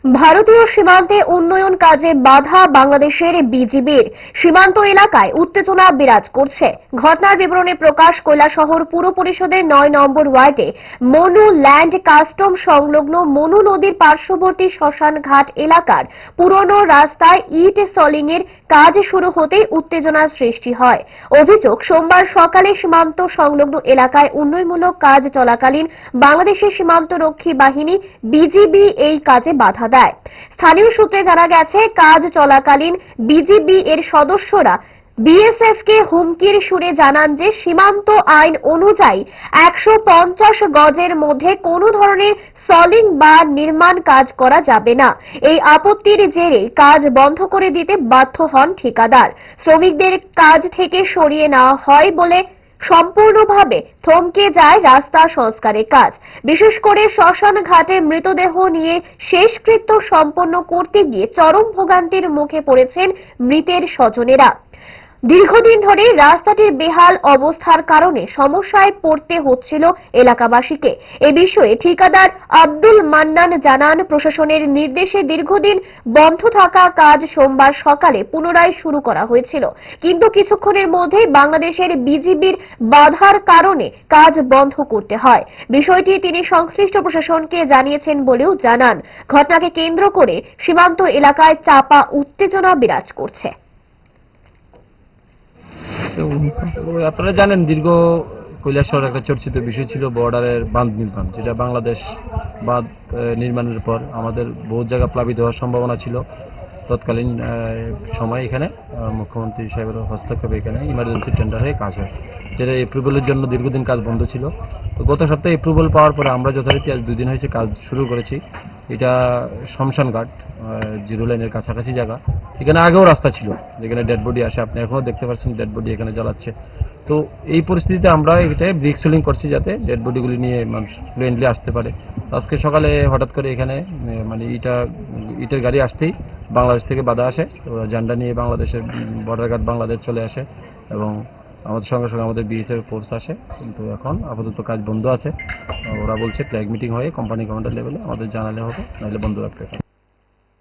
ভারতীয় সীমান্তে উন্নয়ন কাজে বাধা বাংলাদেশের বিজিবির। সীমান্ত এলাকায় উত্তেজনা বিরাজ করছে। ঘটনার বিবরণী প্রকাশ কৈলাসহর পুর পরিষদের ৯ নম্বর ওয়ার্ডে মনু ল্যান্ড কাস্টম সংলগ্ন মনু নদীর পার্শ্ববর্তী শ্মশান ঘাট এলাকার পুরনো রাস্তায় ইট সলিং এর কাজ শুরু হতেই উত্তেজনার সৃষ্টি হয়। অভিযোগ, সোমবার সকালে সীমান্ত সংলগ্ন এলাকায় উন্নয়নমূলক কাজ চলাকালীন বাংলাদেশের সীমান্তরক্ষী বাহিনী বিজিবি এই কাজে বাধা দেয়। স্থানীয় সূত্রে জানা গেছে, কাজ চলাকালীন বিজিবি এর সদস্যরা বিএসএফ কে হুমকির সুরে জানান যে সীমান্ত আইন অনুযায়ী ১৫০ গজের মধ্যে কোনো ধরনের সলিং বা নির্মাণ কাজ করা যাবে না। এই আপত্তির জেরে কাজ বন্ধ করে দিতে বাধ্য হন ঠিকাদার। শ্রমিকদের কাজ থেকে সরিয়ে নেওয়া হয় বলে সম্পূর্ণভাবে থমকে যায় রাস্তা সংস্কারের কাজ। বিশেষ করে শ্মশান ঘাটে মৃতদেহ নিয়ে শেষকৃত্য সম্পন্ন করতে গিয়ে চরম ভোগান্তির মুখে পড়েছেন মৃতের স্বজনেরা। দীর্ঘদিন ধরে রাস্তাটির বেহাল অবস্থার কারণে সমস্যায় পড়তে হচ্ছিল এলাকাবাসীকে। এ বিষয়ে ঠিকাদার আব্দুল মান্নান জানান, প্রশাসনের নির্দেশে দীর্ঘদিন বন্ধ থাকা কাজ সোমবার সকালে পুনরায় শুরু করা হয়েছিল, কিন্তু কিছুক্ষণের মধ্যেই বাংলাদেশের বিজিবির বাধার কারণে কাজ বন্ধ করতে হয়। বিষয়টি তিনি সংশ্লিষ্ট প্রশাসনকে জানিয়েছেন বলেও জানান। ঘটনাকে কেন্দ্র করে সীমান্ত এলাকায় চাপা উত্তেজনা বিরাজ করছে। আপনারা জানেন, দীর্ঘ কৈলাসহর একটা চর্চিত বিষয় ছিল বর্ডারের বাঁধ নির্মাণ, যেটা বাংলাদেশ বাঁধ নির্মাণের পর আমাদের বহু জায়গা প্লাবিত হওয়ার সম্ভাবনা ছিল। তৎকালীন সময় এখানে মুখ্যমন্ত্রী সাহেবের হস্তক্ষেপে এখানে ইমার্জেন্সি টেন্ডার হয়ে কাজ হয়, যেটা এপ্রুভালের জন্য দীর্ঘদিন কাজ বন্ধ ছিল। তো গত সপ্তাহে এপ্রুভাল পাওয়ার পরে আমরা যথারীতি আজ 2 দিন হয়েছে কাজ শুরু করেছি। এটা শ্মশান ঘাট, জিরো লাইনের কাছাকাছি জায়গা। এখানে আগেও রাস্তা ছিল যেখানে ডেড বডি আসে, আপনি এখনো দেখতে পাচ্ছেন ডেড বডি এখানে জ্বালাচ্ছে। তো এই পরিস্থিতিতে আমরা এটা ব্রিক সিলিং করছি যাতে ডেড বডিগুলি নিয়ে মানুষ ফ্লুয়েন্টলি আসতে পারে। আজকে সকালে হঠাৎ করে এখানে মানে ইটের গাড়ি আসতেই বাংলাদেশ থেকে বাধা আসে। ঝান্ডা নিয়ে বাংলাদেশের বর্ডার গার্ড বাংলাদেশ চলে আসে এবং আমাদের সঙ্গে সঙ্গে আমাদের বিএসএফ ফোর্স আসে। কিন্তু এখন আপাতত কাজ বন্ধ আছে। ওরা বলছে ফ্ল্যাগ মিটিং হয়ে কোম্পানি কমান্ডার লেভেলে আমাদের জানালে হবে, নাহলে বন্ধ রাখতে হবে।